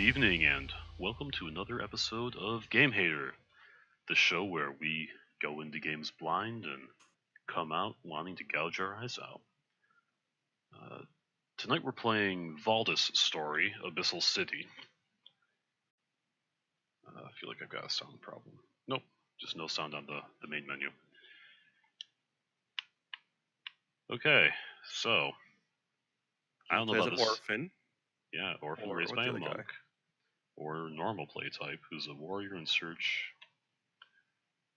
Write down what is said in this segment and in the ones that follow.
evening, and welcome to another episode of Gamehater, the show where we go into games blind and come out wanting to gouge our eyes out. Uh, Tonight we're playing Valdis' story, Abyssal City. I feel like I've got a sound problem. Nope, just no sound on the main menu. Okay, so I don't know There's about an this. orphan. Yeah, orphan Or raised what's by the a other guy? monk, or normal play type who's a warrior in search.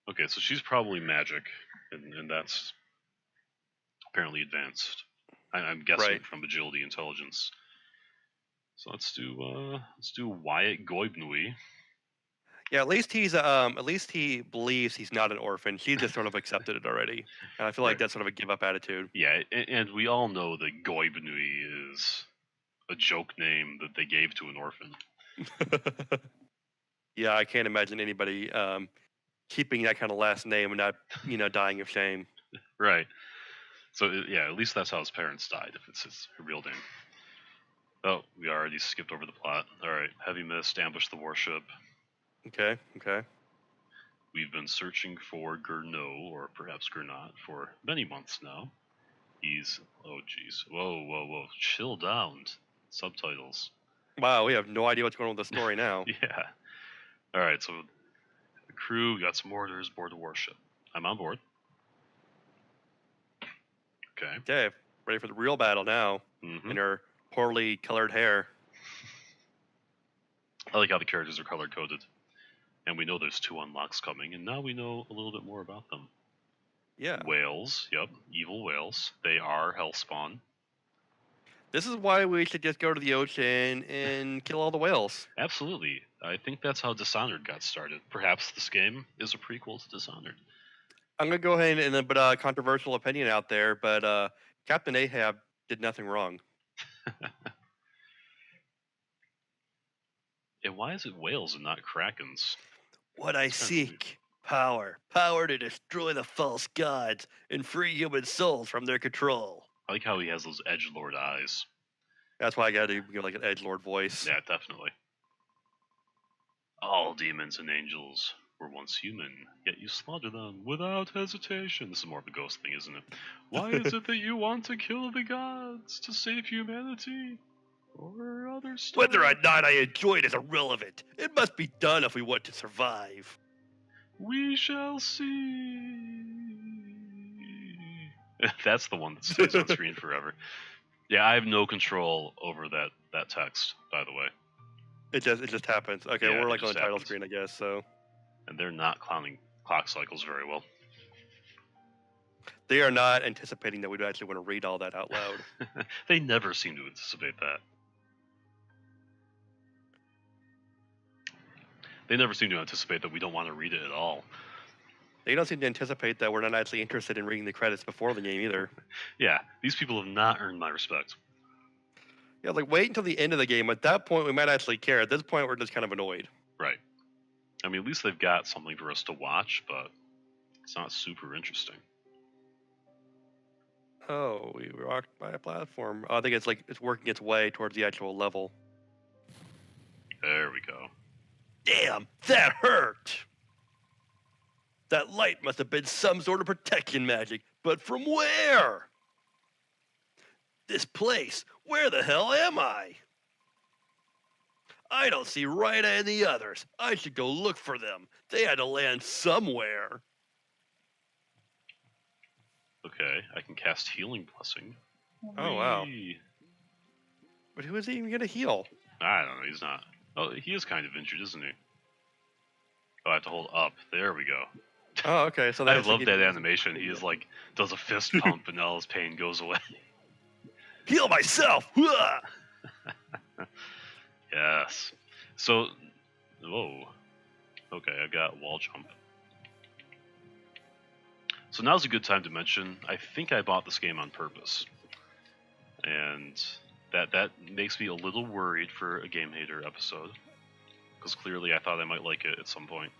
Okay, so she's probably magic, and that's apparently advanced. I'm guessing Right. from agility intelligence. So let's do Wyatt Goibnui. Yeah, at least he believes he's not an orphan. He just sort of accepted it already. And I feel like Right. that's sort of a give up attitude. Yeah, and we all know that Goibnui is a joke name that they gave to an orphan. Yeah, I can't imagine anybody keeping that kind of last name and not, dying of shame. Right. So yeah, at least that's how his parents died, if it's his real name. Oh, we already skipped over the plot. Alright, heavy mist, ambush the warship. Okay. We've been searching for Gernot, or perhaps Gernot, for many months now. Oh jeez. Whoa. Chill down. Subtitles. Wow, we have no idea what's going on with the story now. Yeah. Alright, so the crew, we got some orders, board the warship. I'm on board. Okay. Okay, ready for the real battle now. Mm-hmm. In her poorly colored hair. I like how the characters are color coded. And we know there's 2 unlocks coming, and now we know a little bit more about them. Yeah. Whales, yep, evil whales. They are hellspawn. This is why we should just go to the ocean and kill all the whales. Absolutely. I think that's how Dishonored got started. Perhaps this game is a prequel to Dishonored. I'm gonna go ahead and put a controversial opinion out there, but Captain Ahab did nothing wrong. And why is it whales and not krakens? What I That's kind of weird. seek, power to destroy the false gods and free human souls from their control. I like how he has those edgelord eyes. That's why I gotta do like an edgelord voice. Yeah, definitely. All demons and angels were once human, yet you slaughter them without hesitation. This is more of a ghost thing, isn't it? Why is it that you want to kill the gods to save humanity? Or other stuff? Whether or not I enjoy it is irrelevant. It must be done if we want to survive. We shall see. That's the one that stays on screen forever. Yeah, I have no control over that text, by the way. It just happens. Okay, Yeah, we're it like on the just title happens. screen, I guess. So And they're not clowning clock cycles very well. they are not anticipating that we'd actually want to read all that out loud. They never seem to anticipate that. They never seem to anticipate that we don't want to read it at all. They don't seem to anticipate that we're not actually interested in reading the credits before the game either. Yeah, these people have not earned my respect. Yeah, like wait until the end of the game. At that point, we might actually care. At this point, we're just kind of annoyed. Right. I mean, at least they've got something for us to watch, but it's not super interesting. Oh, we rocked by a platform. I think it's working its way towards the actual level. There we go. Damn, that hurt! That light must have been some sort of protection magic, but from where? This place, where the hell am I? I don't see Rita and the others. I should go look for them. They had to land somewhere. Okay, I can cast Healing Blessing. Oh, wow. Whee! But who is he even going to heal? I don't know, he's not. Oh, he is kind of injured, isn't he? Oh, I have to hold up. There we go. Oh, okay. So I that's love that animation. He is like, does a fist pump and all his pain goes away. Heal myself! Whoa! Yes. So, whoa. Okay, I got wall jump. So now's a good time to mention, I think I bought this game on purpose. And that makes me a little worried for a Gamehater episode. Because clearly I thought I might like it at some point.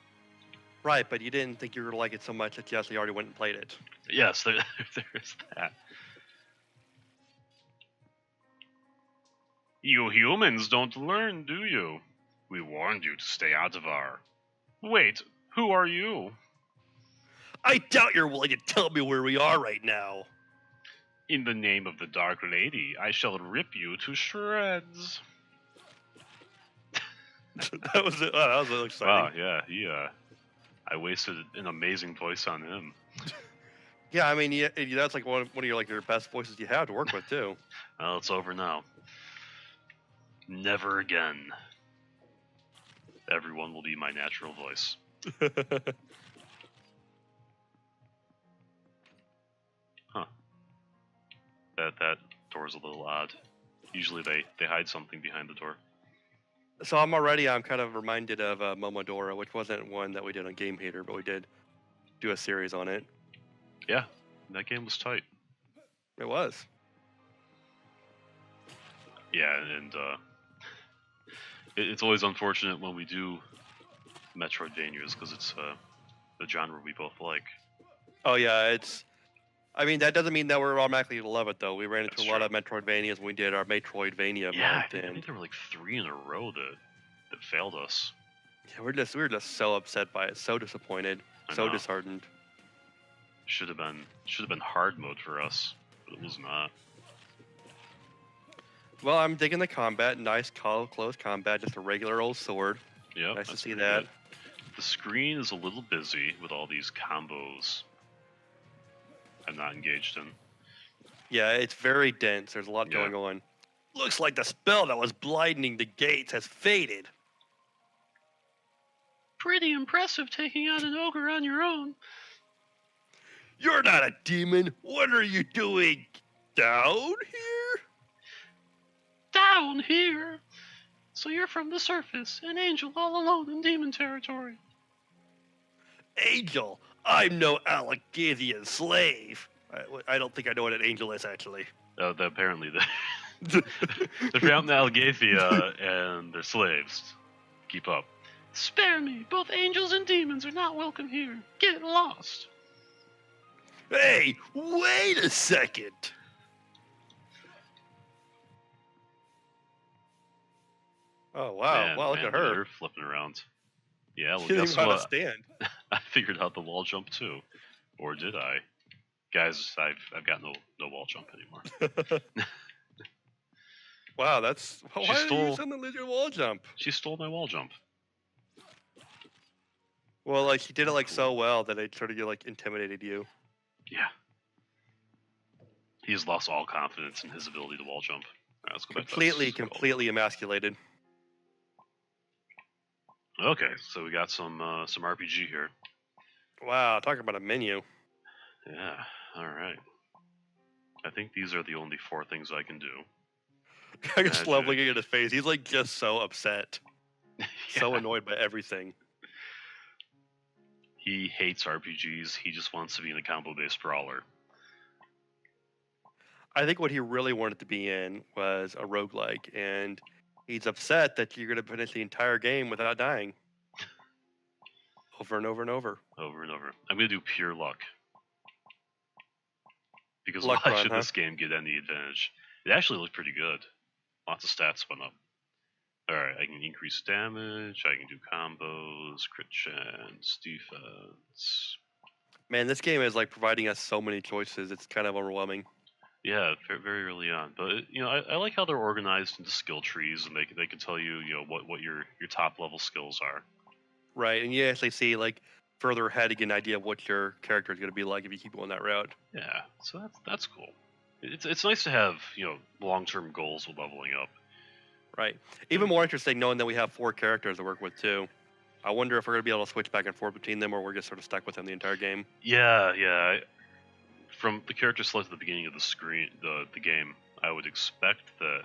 Right, but you didn't think you were going to like it so much that you actually already went and played it. Yes, there is that. You humans don't learn, do you? We warned you to stay out of our... Wait, who are you? I doubt you're willing to tell me where we are right now. In the name of the Dark Lady, I shall rip you to shreds. That was it. Oh, that was exciting. Wow, yeah, I wasted an amazing voice on him. Yeah, I mean, yeah, that's like one of your best voices you have to work with too. Well, it's over now. Never again. Everyone will be my natural voice. Huh. That door's a little odd. Usually they hide something behind the door. So I'm kind of reminded of Momodora, which wasn't one that we did on Gamehater, but we did do a series on it. Yeah, that game was tight. It was. Yeah, and it's always unfortunate when we do Metroidvanias because it's the genre we both like. Oh yeah, I mean, that doesn't mean that we're automatically to love it though. We ran into That's a lot true. of Metroidvanias when we did our Metroidvania Yeah, month, I think there were like 3 in a row that failed us. yeah, we were just so upset by it, so disappointed, I so know. disheartened. Should have been hard mode for us, but it was not. Well, I'm digging the combat. Nice, close combat, just a regular old sword. Yep, Nice to that's see pretty that. good. The screen is a little busy with all these combos I'm not engaged in. Yeah, it's very dense. There's a lot Yeah. going on. Looks like the spell that was blinding the gates has faded. Pretty impressive taking out an ogre on your own. You're not a demon. What are you doing down here? Down here. So you're from the surface, an angel all alone in demon territory. Angel. I'm no Allegathian slave. I don't think I know what an angel is, actually. Apparently they're from Algathia and they're slaves. Keep up. Spare me. Both angels and demons are not welcome here. Get lost. Hey, wait a second. Oh, wow. Wow, look at her. They're flipping around. Yeah, well, She didn't guess even know how to what? stand. I figured out the wall jump too. Or did I? Guys, I've got no wall jump anymore. Wow, that's... Why did you stole- send the lizard wall jump? She stole my wall jump. Well, like, she did it, like, so well that it sort of, like, intimidated you. Yeah. He has lost all confidence in his ability to wall jump. Alright, let's go back to that skull. Completely emasculated. Okay, so we got some RPG here. Wow, talking about a menu. Yeah, alright. I think these are the only 4 things I can do. I just love Magic. looking at his face. He's, like, just so upset. So annoyed by everything. He hates RPGs. He just wants to be in a combo-based brawler. I think what he really wanted to be in was a roguelike, and he's upset that you're going to finish the entire game without dying. Over and over and over. Over and over. I'm going to do pure luck. Because Luck why run, should huh? this game get any advantage? It actually looked pretty good. Lots of stats went up. Alright, I can increase damage, I can do combos, crit chance, defense. Man, this game is like providing us so many choices. It's kind of overwhelming. Yeah, very early on. But I like how they're organized into skill trees, and they can tell you what your top level skills are. Right, and you actually see like further ahead to get an idea of what your character is going to be like if you keep going that route. Yeah, so that's cool. It's nice to have long term goals with leveling up. Right. Even more interesting knowing that we have 4 characters to work with too. I wonder if we're going to be able to switch back and forth between them, or we're just sort of stuck with them the entire game. Yeah. From the character select at the beginning of the game, I would expect that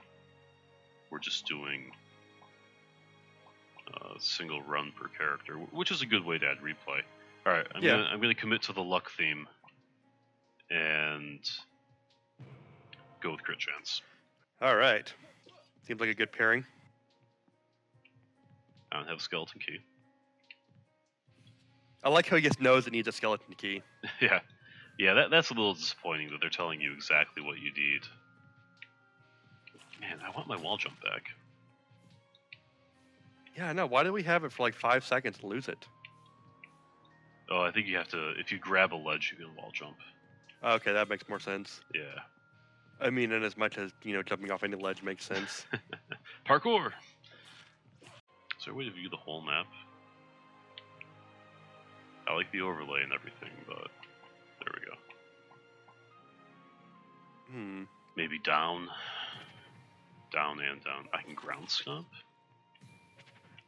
we're just doing a single run per character, which is a good way to add replay. All right, I'm gonna commit to the luck theme and go with crit chance. All right. Seems like a good pairing. I don't have a skeleton key. I like how he just knows it needs a skeleton key. Yeah, that's a little disappointing that they're telling you exactly what you need. Man, I want my wall jump back. Yeah, I know. Why did we have it for like 5 seconds and lose it? Oh, I think you have to. If you grab a ledge, you can wall jump. Okay, that makes more sense. Yeah. I mean, in as much as, jumping off any ledge makes sense. Parkour! Is there a way to view the whole map? I like the overlay and everything, but there we go. Maybe down. Down and down. I can ground stomp?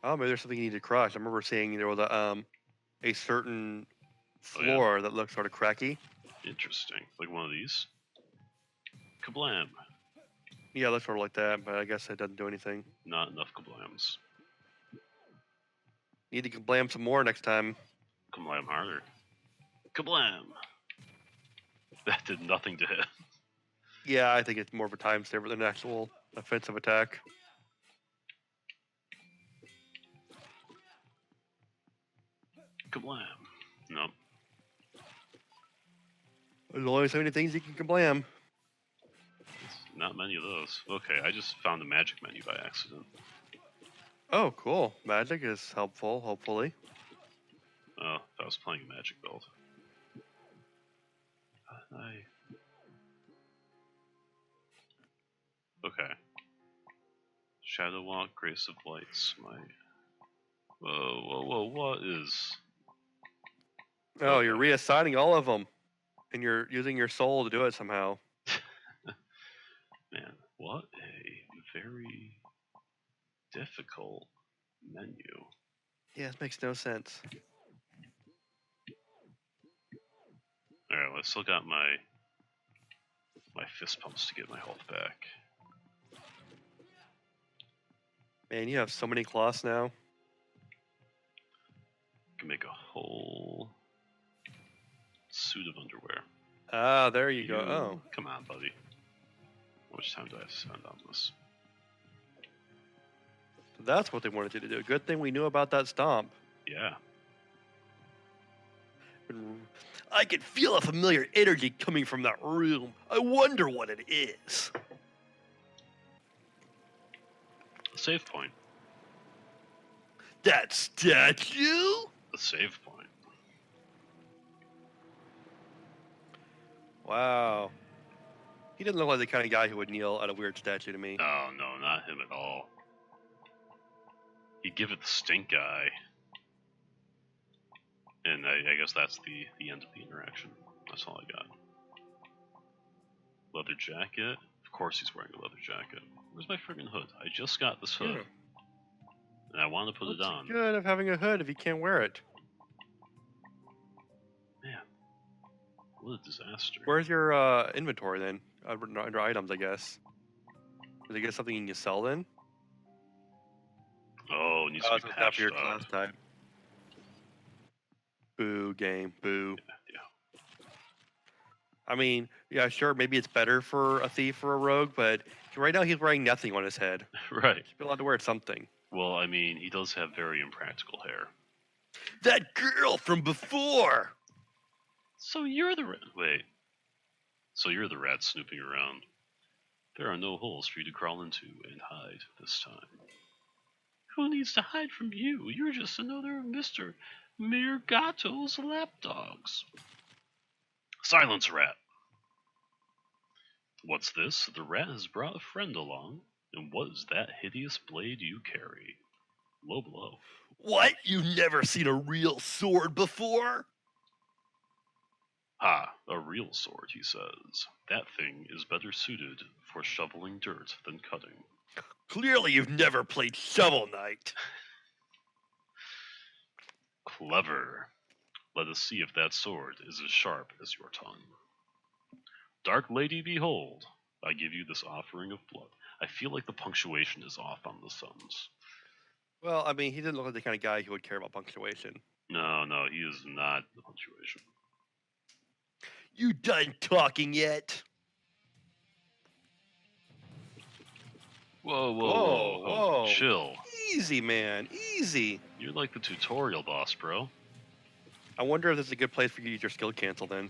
Oh, maybe there's something you need to crush. I remember seeing there was a certain floor that looked sort of cracky. Interesting. Like one of these? Kablam! Yeah, it looks sort of like that, but I guess it doesn't do anything. Not enough kablams. Need to kablam some more next time. Kablam harder. Kablam! That did nothing to hit. Yeah, I think it's more of a time saver than an actual offensive attack. Kablam! Nope. There's only so many things you can kablam. Not many of those. Okay, I just found the magic menu by accident. Oh, cool. Magic is helpful, hopefully. Oh, I was playing a magic build. Okay. Shadow Walk, Grace of Light, Smite. Whoa, what is... Oh, you're reassigning all of them. And you're using your soul to do it somehow. Man, what a very difficult menu. Yeah, it makes no sense. Alright, well, I still got my fist pumps to get my health back. Man, you have so many cloths now. Can make a whole suit of underwear. Ah, there you go. Oh. Come on, buddy. How much time do I have to spend on this? That's what they wanted you to do. Good thing we knew about that stomp. Yeah. I can feel a familiar energy coming from that room. I wonder what it is. A save point. That statue? A save point. Wow. He didn't look like the kind of guy who would kneel at a weird statue to me. Oh, no, not him at all. He'd give it the stink eye. And I guess that's the end of the interaction. That's all I got. Leather jacket. Of course he's wearing a leather jacket. Where's my friggin' hood? I just got this hood. Yeah. And I want to put it on. What's the good of having a hood if you can't wear it? Man. What a disaster. Where's your inventory then? Under items, I guess. Did you get something you can sell then? Oh, it needs to be patched for your up. class type. Boo, game. Boo. Yeah. I mean, yeah, sure, maybe it's better for a thief or a rogue, but right now he's wearing nothing on his head. Right. He's allowed to wear something. Well, I mean, he does have very impractical hair. That girl from before! So you're the rat. Wait. So you're the rat snooping around. There are no holes for you to crawl into and hide this time. Who needs to hide from you? You're just another Mr. Mirgato's lapdogs. Silence, rat. What's this? The rat has brought a friend along. And what is that hideous blade you carry? Low blow. What? You've never seen a real sword before? Ah, a real sword, he says. That thing is better suited for shoveling dirt than cutting. Clearly you've never played Shovel Knight. Clever. Let us see if that sword is as sharp as your tongue. Dark lady, behold, I give you this offering of blood. I feel like the punctuation is off on the sums. Well, I mean, he didn't look like the kind of guy who would care about punctuation. No, he is not the punctuation. You done talking yet? Whoa. Chill. Easy, man. Easy. You're like the tutorial boss, bro. I wonder if this is a good place for you to use your skill cancel then.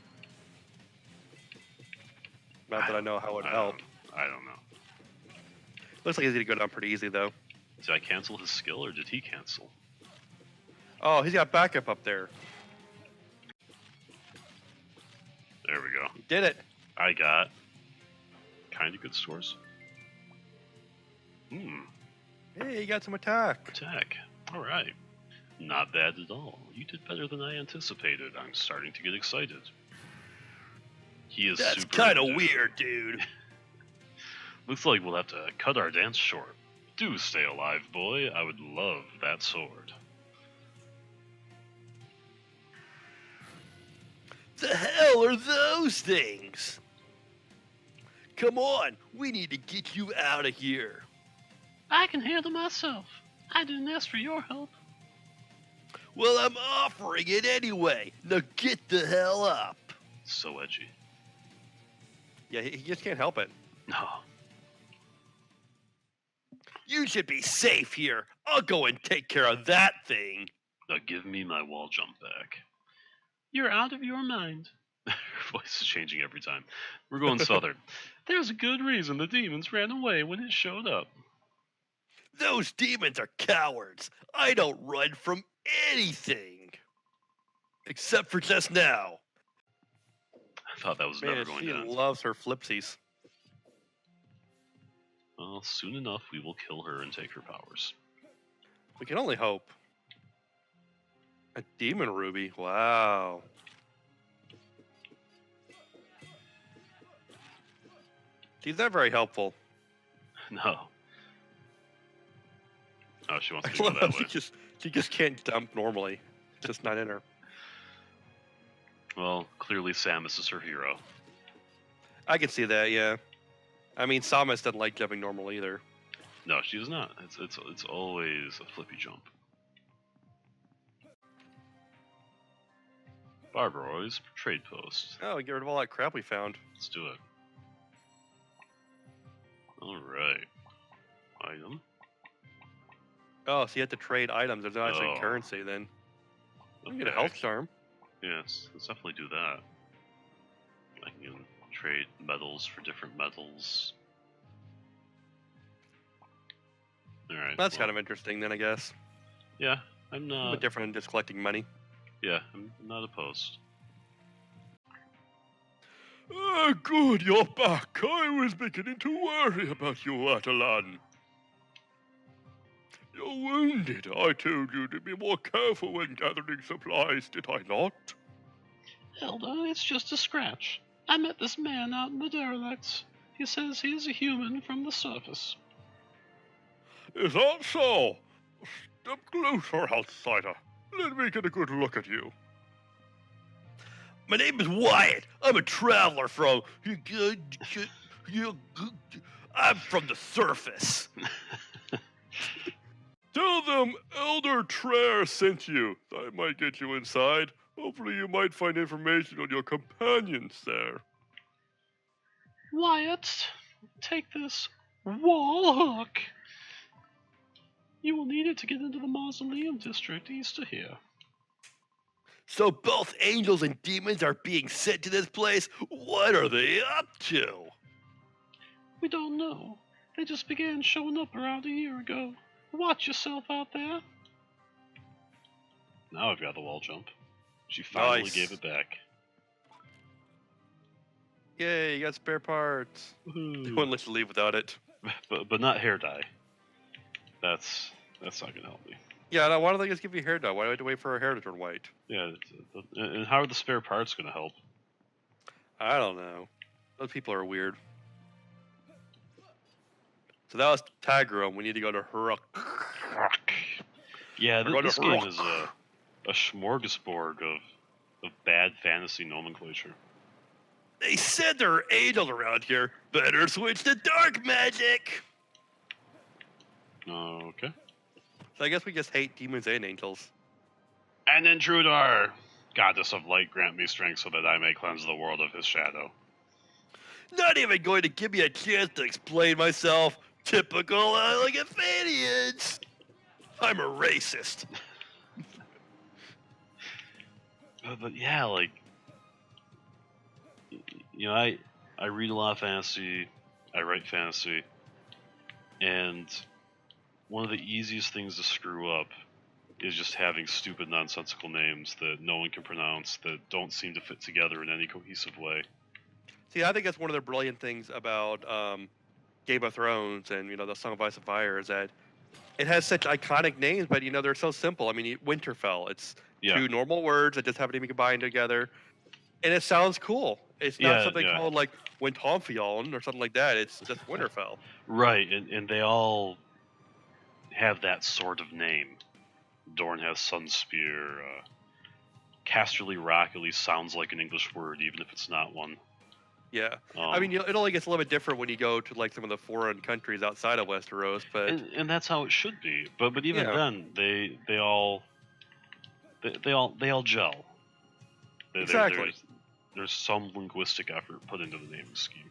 Not that I know how it would help. I don't know. Looks like he's going to go down pretty easy, though. Did I cancel his skill, or did he cancel? Oh, he's got backup up there. There we go. He did it. I got kind of good scores. Hey, you got some attack. Attack. All right. Not bad at all. You did better than I anticipated. I'm starting to get excited. He is That's super kind of into- weird, dude. Looks like we'll have to cut our dance short. Do stay alive, boy. I would love that sword. The hell are those things? Come on, we need to get you out of here. I can handle myself. I didn't ask for your help. Well, I'm offering it anyway. Now get the hell up. So edgy. Yeah, he just can't help it. No. You should be safe here. I'll go and take care of that thing. Now give me my wall jump back. You're out of your mind. Her voice is changing every time. We're going southern. There's a good reason the demons ran away when it showed up. Those demons are cowards. I don't run from anything. Except for just now. I thought that was Man, never going she to end. loves her flipsies. Well, soon enough we will kill her and take her powers. We can only hope. A demon ruby. Wow. She's not very helpful. No. Oh, she wants me to go that way. She just can't dump normally. It's just not in her. Well, clearly Samus is her hero. I can see that, yeah. I mean, Samus doesn't like jumping normal either. No, she's not. It's always a flippy jump. Barbaroy's trade post. Oh, get rid of all that crap we found. Let's do it. Alright. Item. Oh, so you have to trade items. There's not actually Oh. currency then. You can get a Okay. health charm. Yes, let's definitely do that. I can trade metals for different metals. Alright. That's kind of interesting then, I guess. Yeah, I'm A not. bit different than just collecting money. Yeah, I'm not opposed. Oh, good, you're back. I was beginning to worry about you, Atalan. You're wounded. I told you to be more careful when gathering supplies, did I not? Hilda, it's just a scratch. I met this man out in the derelicts. He says he is a human from the surface. Is that so? Step closer, outsider. Let me get a good look at you. My name is Wyatt. I'm a traveler from... I'm from the surface. Tell them Elder Trare sent you. I might get you inside. Hopefully you might find information on your companions there. Wyatt, take this wall hook. You will need it to get into the mausoleum district east of here. So both angels and demons are being sent to this place? What are they up to? We don't know. They just began showing up around a year ago. Watch yourself out there. Now I've got the wall jump. She finally Nice. gave it back. Yay, you got spare parts. They Woohoo. wouldn't let you leave without it. But not hair dye. That's not gonna help me. Yeah, no, why don't they just give you hair dye? Why do I have to wait for her hair to turn white? Yeah, and how are the spare parts gonna help? I don't know. Those people are weird. So that was tag room. We need to go to Huruk. Yeah, We're going to this game rock. is a smorgasbord of bad fantasy nomenclature. They said there are angels around here. Better switch to dark magic. Okay. So I guess we just hate demons and angels. An intruder! Goddess of light, grant me strength so that I may cleanse the world of his shadow. Not even going to give me a chance to explain myself. Typical Alleghenians. I'm a racist. But yeah, like, you know, I read a lot of fantasy, I write fantasy, and one of the easiest things to screw up is just having stupid, nonsensical names that no one can pronounce that don't seem to fit together in any cohesive way. See, I think that's one of the brilliant things about Game of Thrones and the Song of Ice and Fire is that it has such iconic names, but they're so simple. I mean, Winterfell. It's Yeah, two normal words that just happen to be combined together, and it sounds cool. It's not yeah, something yeah. called like Wintomfion or something like that. It's just Winterfell. Right, and they all have that sort of name. Dorne has Sunspear. Casterly Rock at least sounds like an English word, even if it's not one. Yeah, I mean, it only gets a little bit different when you go to like some of the foreign countries outside of Westeros, but and that's how it should be. But even yeah, then, they all gel. exactly. There's some linguistic effort put into the naming scheme.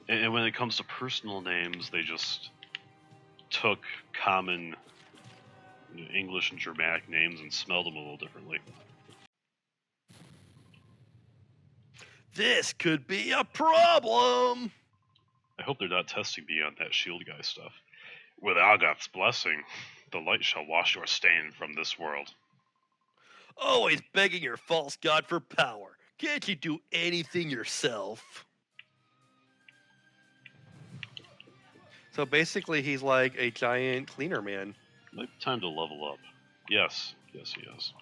And when it comes to personal names, they just took common English and Germanic names and smelled them a little differently. This could be a problem. I hope they're not testing me on that shield guy stuff. With Algoth's blessing, the light shall wash your stain from this world. Always begging your false god for power. Can't you do anything yourself? So basically, he's like a giant cleaner man. Might be time to level up. Yes, he is.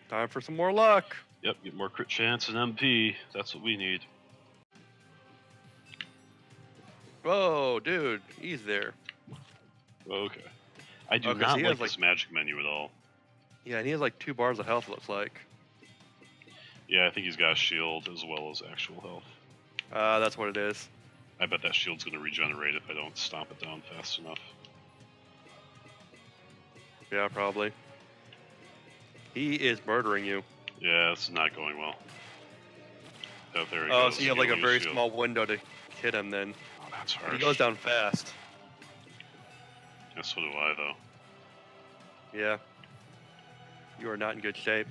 Time for some more luck. Yep, get more crit chance and MP. That's what we need. Whoa, dude, he's there. Okay. I do Okay, not so he like has, this magic menu at all. Yeah, and he has like 2 bars of health, it looks like. Yeah, I think he's got a shield as well as actual health. That's what it is. I bet that shield's going to regenerate if I don't stomp it down fast enough. Yeah, probably. He is murdering you. Yeah, it's not going well. Oh, there he Oh, goes. so you have like a Healing very shield. small window to hit him then. Oh, that's And harsh. he goes down fast. Yeah, so do I, though. Yeah. You are not in good shape.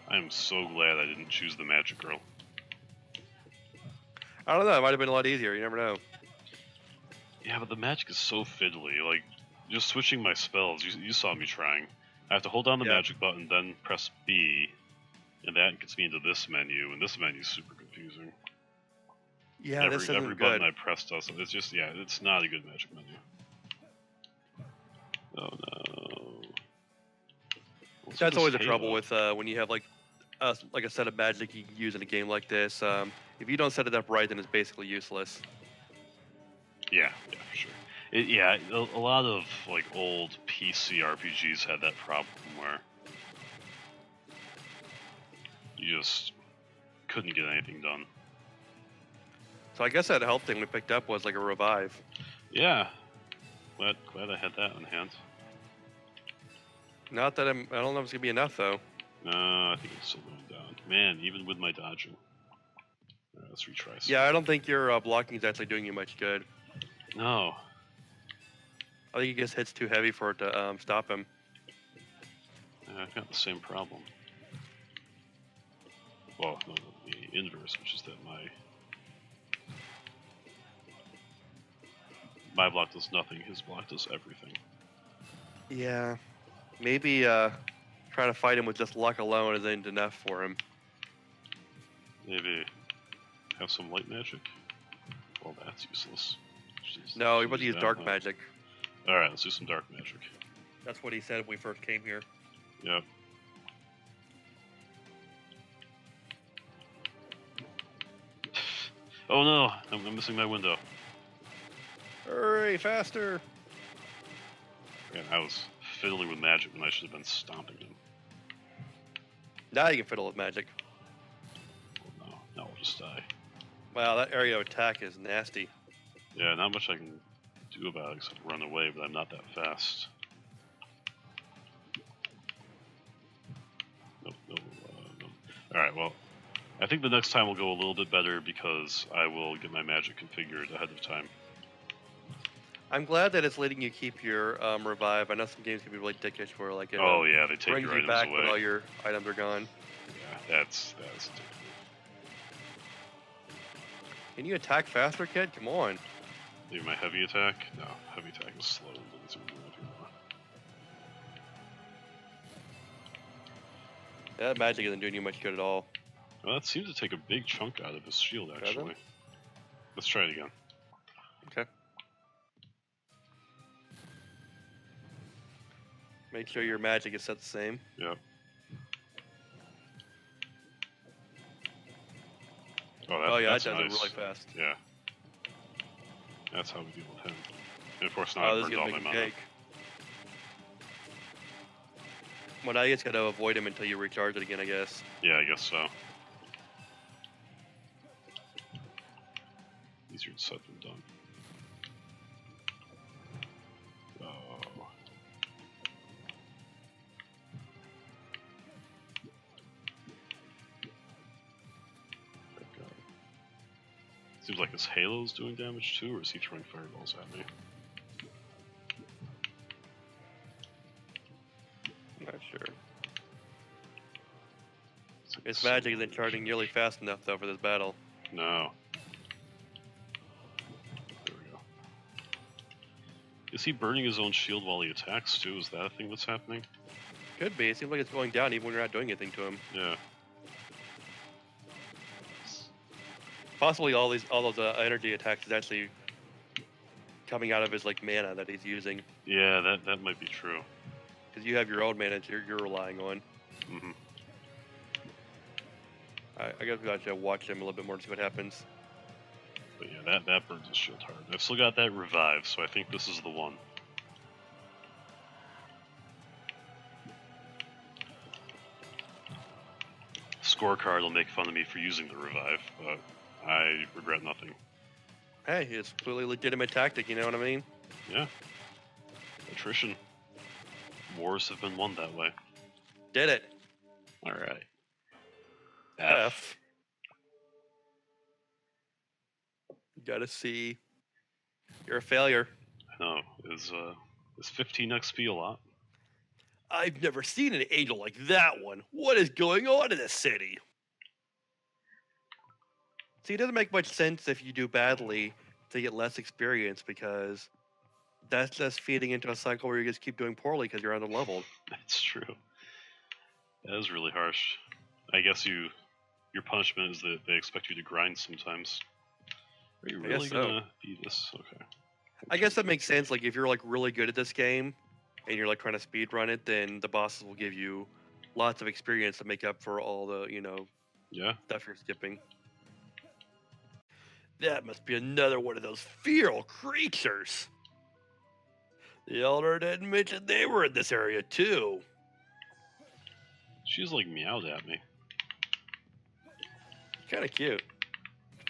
I am so glad I didn't choose the magic girl. I don't know, it might have been a lot easier, you never know. Yeah, but the magic is so fiddly. Like, just switching my spells, you saw me trying. I have to hold down the Yeah. magic button, then press B, and that gets me into this menu, and this menu is super confusing. Yeah, this Every isn't button good. I press does it. It's just, yeah, it's not a good magic menu. Oh no. What's That's with always this a trouble halo? with when you have like a set of magic you can use in a game like this. If you don't set it up right, then it's basically useless. Yeah, for sure. A lot of like old PC RPGs had that problem where you just couldn't get anything done. So I guess that health thing we picked up was like a revive. Yeah, glad I had that on hand. Not that I don't know if it's gonna be enough though. No, I think it's still going down. Man, even with my dodging. Alright, let's retry. Yeah, I don't think your blocking is actually doing you much good. No. I think he just hits too heavy for it to stop him. I've got the same problem. Well, no, the inverse, which is that my block does nothing, his block does everything. Yeah, maybe trying to fight him with just luck alone isn't enough for him. Maybe have some light magic? Well, that's useless. No, you're about to use dark magic. Alright, let's do some dark magic. That's what he said when we first came here. Yep. Oh no, I'm missing my window. Hurry, faster! Yeah, I was fiddling with magic when I should have been stomping him. Now you can fiddle with magic. Oh no, now I'll just die. Wow, that area of attack is nasty. Yeah, not much I can do about it except run away, but I'm not that fast. Nope. Alright, well, I think the next time will go a little bit better because I will get my magic configured ahead of time. I'm glad that it's letting you keep your revive. I know some games can be really dickish where like it Oh yeah, they take brings your you items back away. when all your items are gone. Yeah, that's Can you attack faster, kid? Come on. Maybe my heavy attack? No, heavy attack is slow. Doesn't seem to do anything more. That magic isn't doing you much good at all. Well, that seems to take a big chunk out of his shield, Does actually. it? Let's try it again. Okay. Make sure your magic is set the same. Yep. Oh yeah, that's that does nice. it really fast. Yeah. That's how we deal with him. And of course, now Oh, I this is burned gonna all make my a mana. cake. Well, now you just gotta avoid him until you recharge it again, I guess. Yeah, I guess so. Easier said than done. Oh. God. Seems like his halo's doing damage too, or is he throwing fireballs at me? Not sure. It's like His so magic isn't much. charging nearly fast enough though for this battle. No. There we go. Is he burning his own shield while he attacks too? Is that a thing that's happening? Could be. It seems like it's going down even when you're not doing anything to him. Yeah. Possibly all those energy attacks is actually coming out of his like mana that he's using. Yeah, that might be true. Because you have your own mana you're relying on. Mm-hmm. I guess we got to watch him a little bit more to see what happens. But yeah, that burns his shield hard. I've still got that revive, so I think this is the one. Scorecard will make fun of me for using the revive, but I regret nothing. Hey, it's a completely legitimate tactic, you know what I mean? Yeah. Attrition. Wars have been won that way. Did it. Alright. F. Gotta see. You're a failure. I know. Is 15 XP a lot? I've never seen an angel like that one. What is going on in this city? See, it doesn't make much sense if you do badly to get less experience because that's just feeding into a cycle where you just keep doing poorly because you're under-leveled. That's true. That is really harsh. I guess your punishment is that they expect you to grind sometimes. Are you I really guess so. gonna beat this? Okay. I guess that makes sense. Like, if you're like really good at this game and you're like trying to speed run it, then the bosses will give you lots of experience to make up for all the, Yeah. stuff you're skipping. That must be another one of those feral creatures. The Elder didn't mention they were in this area too. She's like meowed at me. Kind of cute.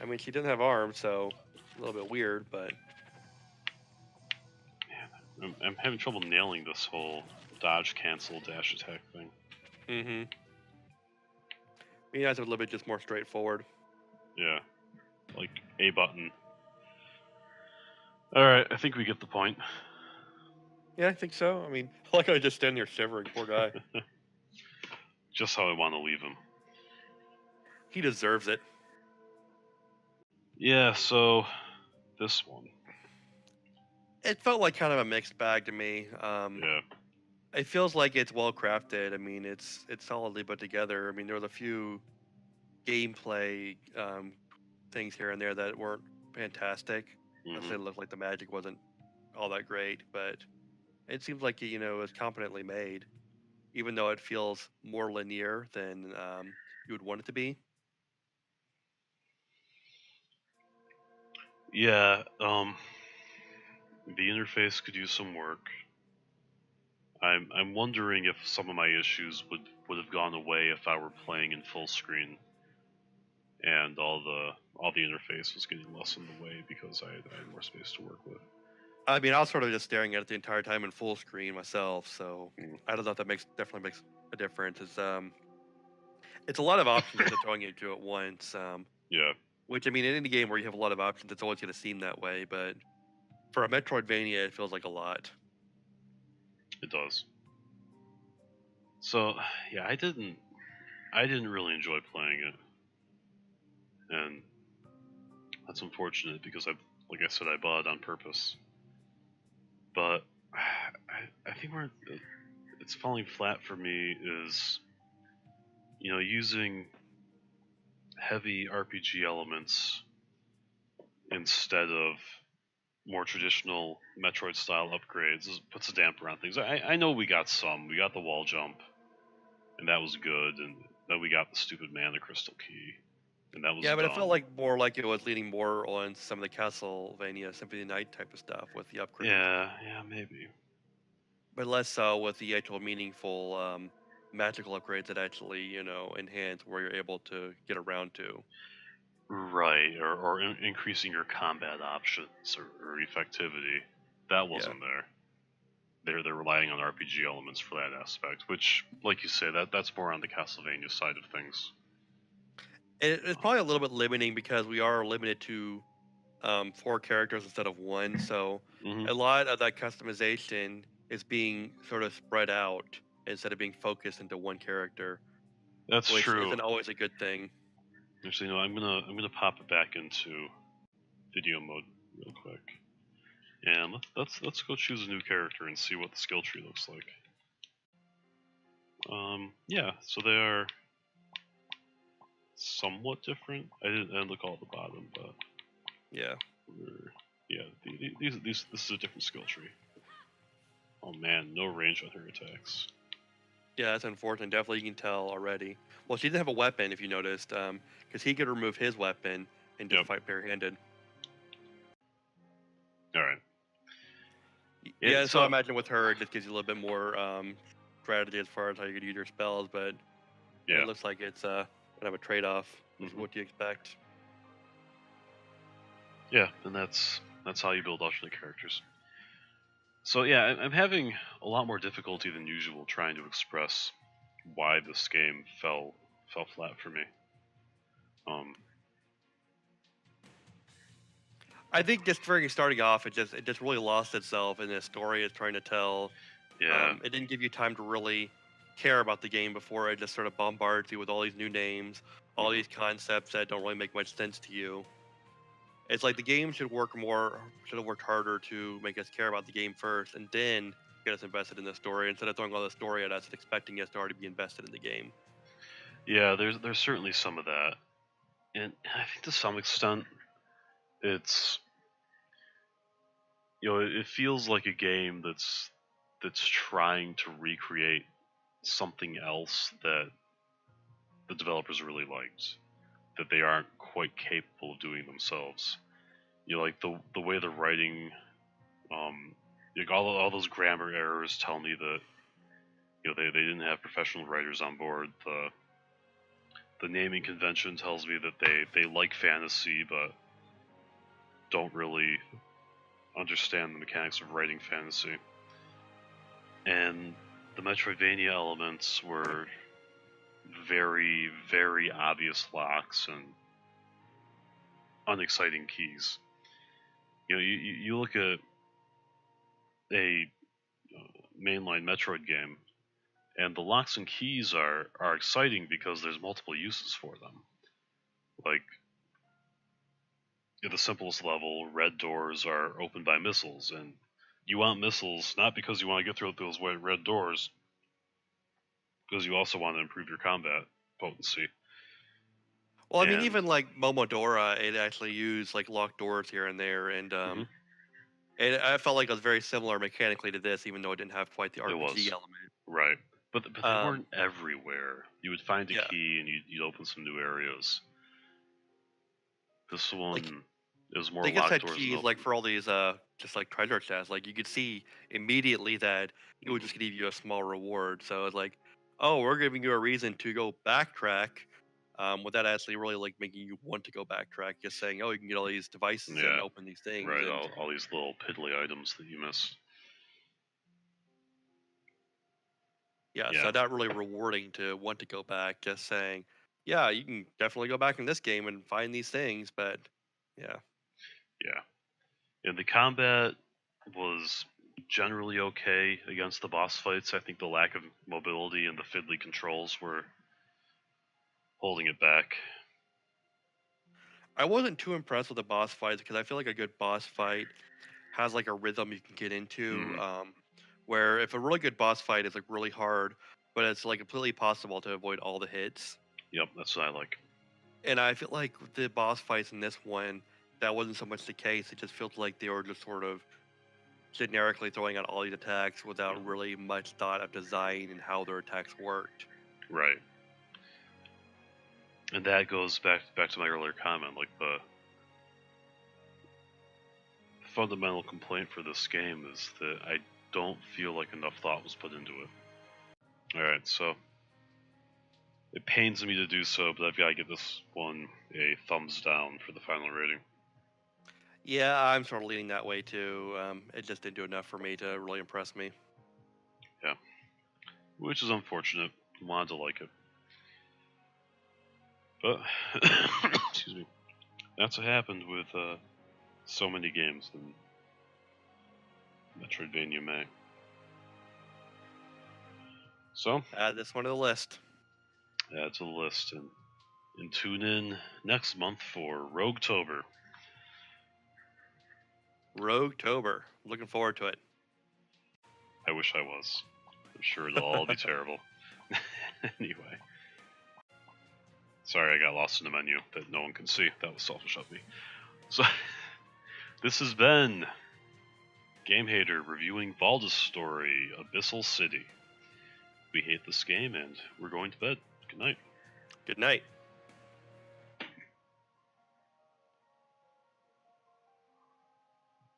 I mean, she doesn't have arms, so a little bit weird, but I'm having trouble nailing this whole dodge, cancel, dash attack thing. mm-hmm. You guys are a little bit just more straightforward. Yeah. Like A button. Alright, I think we get the point. Yeah, I think so. I mean, I like how I just stand there shivering. Poor guy. Just how I want to leave him. He deserves it. Yeah, so this one. It felt like kind of a mixed bag to me. Yeah. It feels like it's well crafted. I mean, it's solidly put together. I mean, there was a few gameplay things here and there that weren't fantastic. Mhm. It looked like the magic wasn't all that great, but it seems like it was competently made, even though it feels more linear than you would want it to be. Yeah, the interface could use some work. I'm wondering if some of my issues would have gone away if I were playing in full screen, and all the interface was getting less in the way because I had more space to work with. I mean, I was sort of just staring at it the entire time in full screen myself, so I don't know if that definitely makes a difference. It's a lot of options that they're throwing you to at once. Yeah. Which, I mean, in any game where you have a lot of options, it's always going to seem that way, but for a Metroidvania, it feels like a lot. It does. So yeah, I didn't really enjoy playing it, and that's unfortunate because Like I said, I bought it on purpose. But I think where it's falling flat for me is, using heavy RPG elements instead of more traditional Metroid style upgrades puts a damper on things. I know we got some. We got the wall jump, and that was good, and then we got the stupid mana crystal key, and that was Yeah, but it dumb. felt like more like it was leaning more on some of the Castlevania Symphony of the Night type of stuff with the upgrades. Yeah, maybe. But less so with the actual meaningful magical upgrades that actually, enhance where you're able to get around to. Right, or increasing your combat options or effectivity. That wasn't there. They're relying on RPG elements for that aspect, which, like you say, that's more on the Castlevania side of things. It's probably a little bit limiting because we are limited to 4 characters instead of 1, so Mm-hmm. a lot of that customization is being sort of spread out instead of being focused into one character, That's which true. isn't always a good thing. Actually, no, I'm gonna pop it back into video mode real quick, and let's go choose a new character and see what the skill tree looks like. Yeah, so they are somewhat different. I didn't look all at the bottom, but Yeah. this is a different skill tree. Oh man, no range on her attacks. Yeah, that's unfortunate. Definitely, you can tell already. Well, she didn't have a weapon, if you noticed, because he could remove his weapon and just fight barehanded. All right. Yeah, so I imagine with her, it just gives you a little bit more strategy as far as how you could use your spells, but it looks like it's kind of a trade-off. Mm-hmm. What do you expect? Yeah, and that's how you build alternate characters. So yeah, I'm having a lot more difficulty than usual trying to express why this game fell flat for me. I think just starting off, it just really lost itself in the story it's trying to tell. Yeah. It didn't give you time to really care about the game before it just sort of bombards you with all these new names, all these concepts that don't really make much sense to you. It's like the game should have worked harder to make us care about the game first, and then get us invested in the story instead of throwing all the story at us and expecting us to already be invested in the game. Yeah, there's certainly some of that, and I think to some extent, it's it feels like a game that's trying to recreate something else that the developers really liked, that they aren't quite capable of doing themselves. Like the way the writing, like all those grammar errors tell me that they didn't have professional writers on board. The naming convention tells me that they like fantasy but don't really understand the mechanics of writing fantasy. And the Metroidvania elements were very, very obvious locks and unexciting keys. You look at a mainline Metroid game, and the locks and keys are exciting because there's multiple uses for them. Like, at the simplest level, red doors are opened by missiles, and you want missiles not because you want to get through those red doors, because you also want to improve your combat potency. Well, I mean, even like Momodora, it actually used like locked doors here and there, and I felt like it was very similar mechanically to this, even though it didn't have quite the RPG element. Right, but they weren't everywhere. You would find a key and you'd open some new areas. This one is more. They just had keys like for all these just like treasure chests. Like you could see immediately that it would just give you a small reward. So it's like, oh, we're giving you a reason to go backtrack, without actually really like making you want to go backtrack. Just saying, oh, you can get all these devices and open these things. Right, and all these little piddly items that you miss. Yeah, so not really rewarding to want to go back. Just saying, yeah, you can definitely go back in this game and find these things, but yeah. Yeah. And the combat was generally okay against the boss fights. I think the lack of mobility and the fiddly controls were holding it back. I wasn't too impressed with the boss fights because I feel like a good boss fight has like a rhythm you can get into. Mhm. Where if a really good boss fight is like really hard, but it's like completely possible to avoid all the hits. Yep, that's what I like. And I feel like the boss fights in this one, that wasn't so much the case. It just feels like they were just sort of generically throwing out all these attacks without Mhm. really much thought of design and how their attacks worked. Right. And that goes back to my earlier comment. Like the fundamental complaint for this game is that I don't feel like enough thought was put into it. All right, so it pains me to do so, but I've got to give this one a thumbs down for the final rating. Yeah, I'm sort of leaning that way too. It just didn't do enough for me to really impress me. Yeah, which is unfortunate. Wanted to like it, but excuse me. That's what happened with so many games in Metroidvania May. So Add this one to the list. add to the list and tune in next month for Roguetober. Roguetober. Looking forward to it. I wish I was. I'm sure it'll all be terrible. Anyway. Sorry, I got lost in the menu that no one can see. That was selfish of me. So, this has been Gamehater reviewing Valdis' story, Abyssal City. We hate this game and we're going to bed. Good night. Good night.